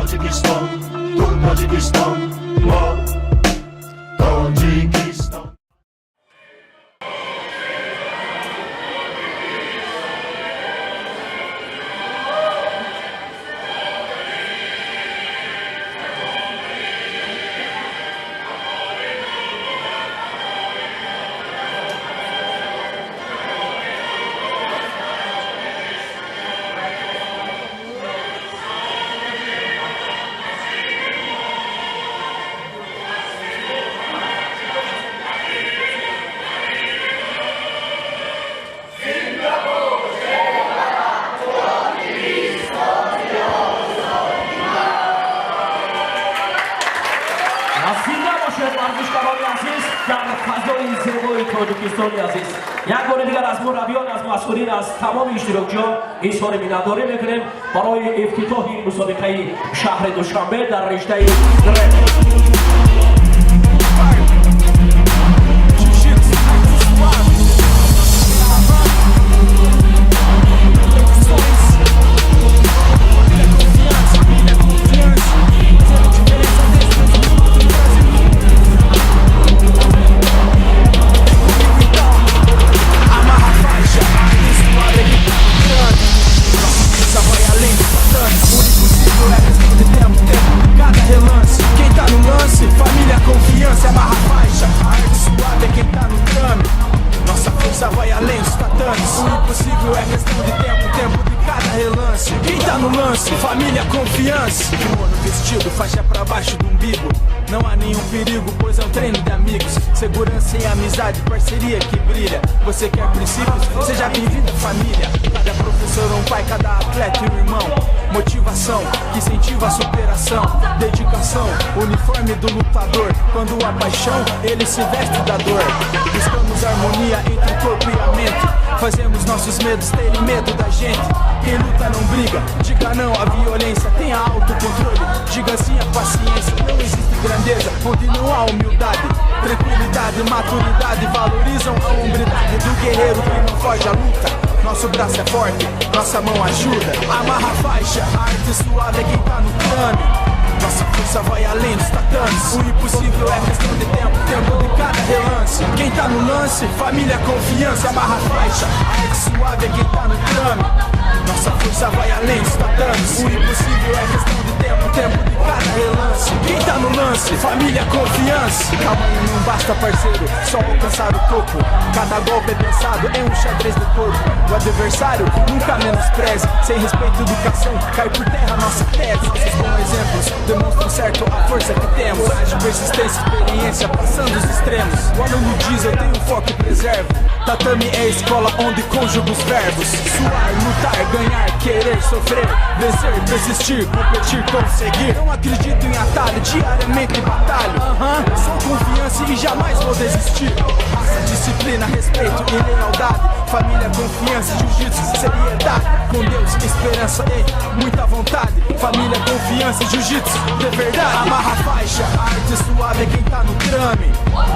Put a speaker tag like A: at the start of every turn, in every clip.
A: Tadjikistan, moi, Tadjikistan.
B: یک بار دیگر از مربیان از مسئولین از تمام اشتراکیان این سال مینتداری میکنیم برای افتتاح این مسابقه شهر دوشنبه در رشته
C: família, confiança. No vestido, faixa pra baixo do umbigo. Não há nenhum perigo, pois é um treino de amigos. Segurança e amizade, parceria que brilha. Você quer princípios? Seja bem-vindo à família. Cada professor um pai, cada atleta um irmão. Motivação que incentiva a superação. Dedicação, uniforme do lutador. Quando a paixão, ele se veste da dor. Buscamos harmonia entre o corpo e a mente. Fazemos nossos medos terem medo da gente. Quem luta não briga, diga não à violência. Tenha autocontrole, diga sim à paciência. Não existe grandeza onde não há humildade. Tranquilidade, maturidade valorizam a hombridade do guerreiro que não foge à luta. Nosso braço é forte, nossa mão ajuda. Amarra a faixa, a arte suave é quem tá no crânio. Nossa força vai além dos tatames. O impossível é questão de tempo, tempo de cada relance. Quem tá no lance, família, confiança. Amarra a faixa, a arte suave é quem tá no crânio. Nossa força vai além dos tatames. O impossível é questão de tempo, tempo de cada relance. Quem tá no lance, família, confiança. Tamanho não basta, parceiro, só alcançar o topo. Cada golpe é pensado em um xadrez de corpo. O adversário nunca menospreze. Sem respeito e educação, cai por terra nossa tese. Esses bons exemplos demonstram certo a força que temos. Coragem, persistência, experiência, passando os extremos. O aluno diz, eu tenho foco e preservo. Tatame é a escola onde conjugo os verbos. Suar, lutar, ganhar, querer, sofrer, vencer, desistir, competir, conseguir. Não acredito em atalho, diariamente batalho. Sou confiança e jamais vou desistir. Raça, disciplina, respeito e lealdade. Família, confiança, jiu-jitsu, seriedade. Com Deus, esperança e muita vontade. Família, confiança, jiu-jitsu, de verdade. Amarra a faixa, a arte suave é quem tá no trame.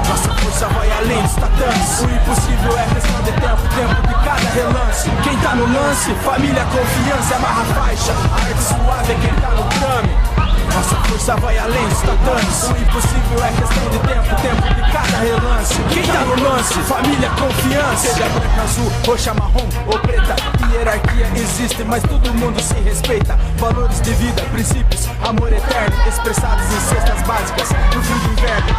C: Nossa força vai além dos tatames. O impossível é questão de tempo, tempo de cada relance. Quem tá no lance, família, confiança, amarra a faixa. A arte suave é quem tá no trame. Nossa força vai além dos tatames. O impossível é questão de tempo, tempo de cada relance. Quem tá no lance, família, confiança. Seja branca, azul, roxa, marrom ou preta. Hierarquia existe, mas todo mundo se respeita. Valores de vida, princípios, amor eterno, expressados em cestas básicas no fim do inverno.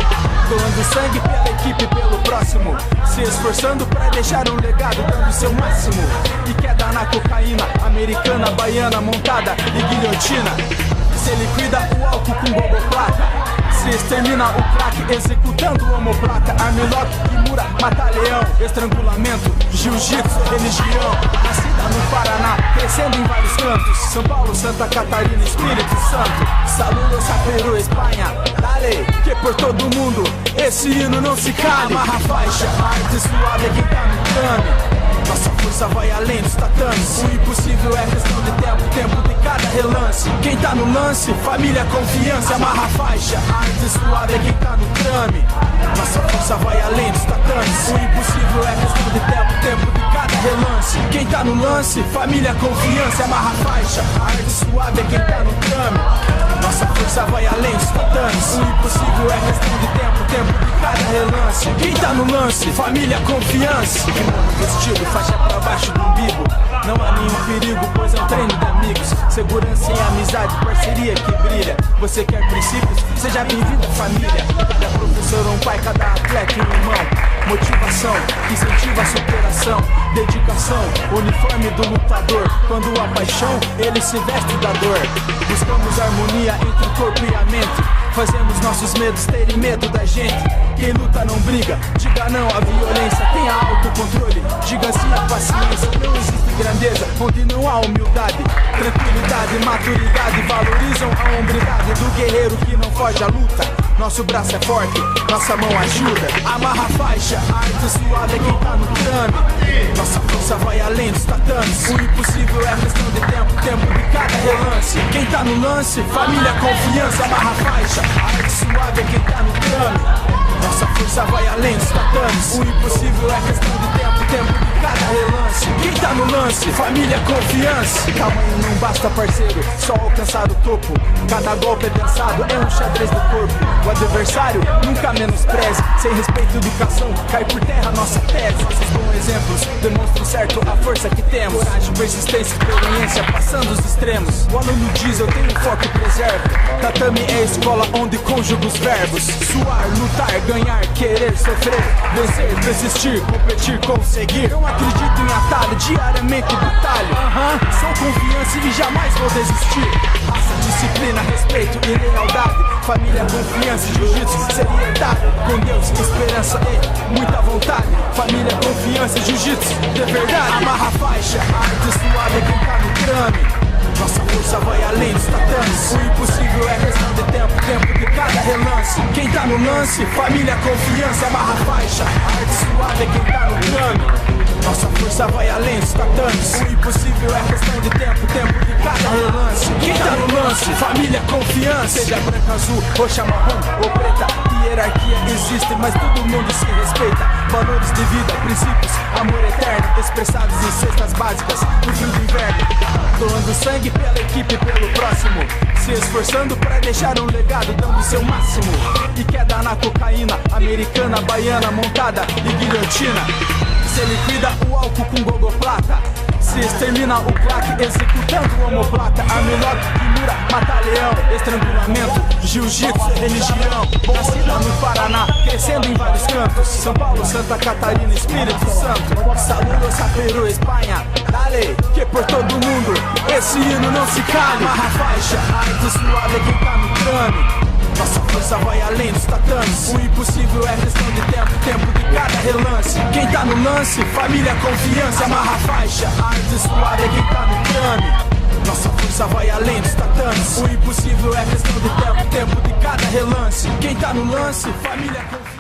C: Doando sangue pela equipe, pelo próximo. Se esforçando pra deixar um legado, dando seu máximo. E queda na cocaína, americana, baiana, montada e guilhotina. Se liquida o álcool com gogoplata. Se extermina o crack executando homoplata. Armlock, Kimura, mata-leão. Estrangulamento, jiu-jitsu, religião. Nascida no Paraná, crescendo em vários cantos. São Paulo, Santa Catarina, Espírito Santo. Saludos a Peru, Espanha. Dale, que por todo mundo esse hino não se cale. Amarra a faixa, a arte suave é quem tá no trame. Nossa força vai além dos tatames. O impossível é questão de tempo, tempo de cada relance. Quem tá no lance, família, confiança. Amarra a faixa, a arte suave é quem tá no trame. Nossa força vai além dos tatames. O impossível é questão de tempo, tempo de cada relance. Quem tá no lance, família, confiança. Amarra a faixa, a arte suave é quem tá no trame. relance. Quem tá no lance, família, confiança. Vestido, faixa pra baixo do umbigo. Não há nenhum perigo, pois é um treino de amigos. Segurança e amizade, parceria que brilha. Você quer princípios? Seja bem-vindo à família. Cada professor um pai, cada atleta um irmão. Motivação, incentiva a superação. Dedicação, uniforme do lutador. Quando a paixão, ele se veste da dor. Buscamos harmonia entre o corpo e a mente. Fazemos nossos medos terem medo da gente. Quem luta não briga, diga não à violência. Tenha autocontrole, diga sim à paciência. Não existe grandeza onde não há humildade. Tranquilidade, maturidade valorizam a hombridade do guerreiro que não foge à luta. Nosso braço é forte, nossa mão ajuda. Amarra a faixa, a arte suave é quem tá no trame. Nossa força vai além dos tatames. O impossível é questão de tempo, tempo de cada relance. Quem tá no lance, família, confiança. Amarra a faixa, a arte suave é quem tá no trame. Nossa força vai além dos tatames. O impossível é questão de tempo, tempo de cada relance. Quem tá no lance, família, confiança. Tamanho não basta, parceiro, só alcançar o topo. Cada golpe é pensado, é um xadrez do corpo. O adversário nunca menospreze. Sem respeito, educação, cai por terra nossa tese. Nossos bons exemplos demonstram certo a força que temos. Coragem, persistência, experiência, passando os extremos. O aluno diz, eu tenho foco e preservo. Tatame é a escola onde conjuga os verbos. Suar, lutar, ganhar, querer, sofrer, vencer, desistir, competir, conseguir. Eu acredito em atalho, diariamente batalho. Sou confiança e jamais vou desistir. Raça, disciplina, respeito e lealdade. Família, confiança, jiu-jitsu, seriedade. Com Deus, esperança e muita vontade. Família, confiança, jiu-jitsu, de verdade. Amarra a faixa, a arte suave é quem tá no trame. Nossa força vai além dos tatames. O impossível é questão de tempo, tempo de cada relance. Quem tá no lance, família, confiança. Amarra a faixa, a arte suave é quem tá no trame. Nossa força vai além dos tatames. O impossível é questão de tempo, tempo de cada relance. Quem tá no lance, família, confiança. Seja branca, azul, roxa, marrom ou preta. Hierarquia existe, mas todo mundo se respeita. Valores de vida, princípios, amor eterno, expressados em cestas básicas no frio do inverno. Doando sangue pela equipe e pelo próximo. Se esforçando para deixar um legado, dando seu máximo. E queda na cocaína, americana, baiana, montada e guilhotina. Se liquida o álcool com gogoplata. Se extermina o claque executando o homoplata. Armlock, Kimura, mata-leão, estrangulamento, jiu-jitsu, religião. Nascida no Paraná, crescendo em vários cantos. São Paulo, Santa Catarina, Espírito Santo. Saludos a Peru, Espanha. Dale, que por todo mundo esse hino não se cala. Amarra a faixa, a arte suave é quem tá no trame. Nossa força vai além dos tatames. O impossível é questão de tempo, tempo de cada relance. Quem tá no lance, família, confiança. Amarra a faixa, a arte suave é quem tá no trame. Nossa força vai além dos tatames. O impossível é questão de tempo, tempo de cada relance. Quem tá no lance, família, confiança.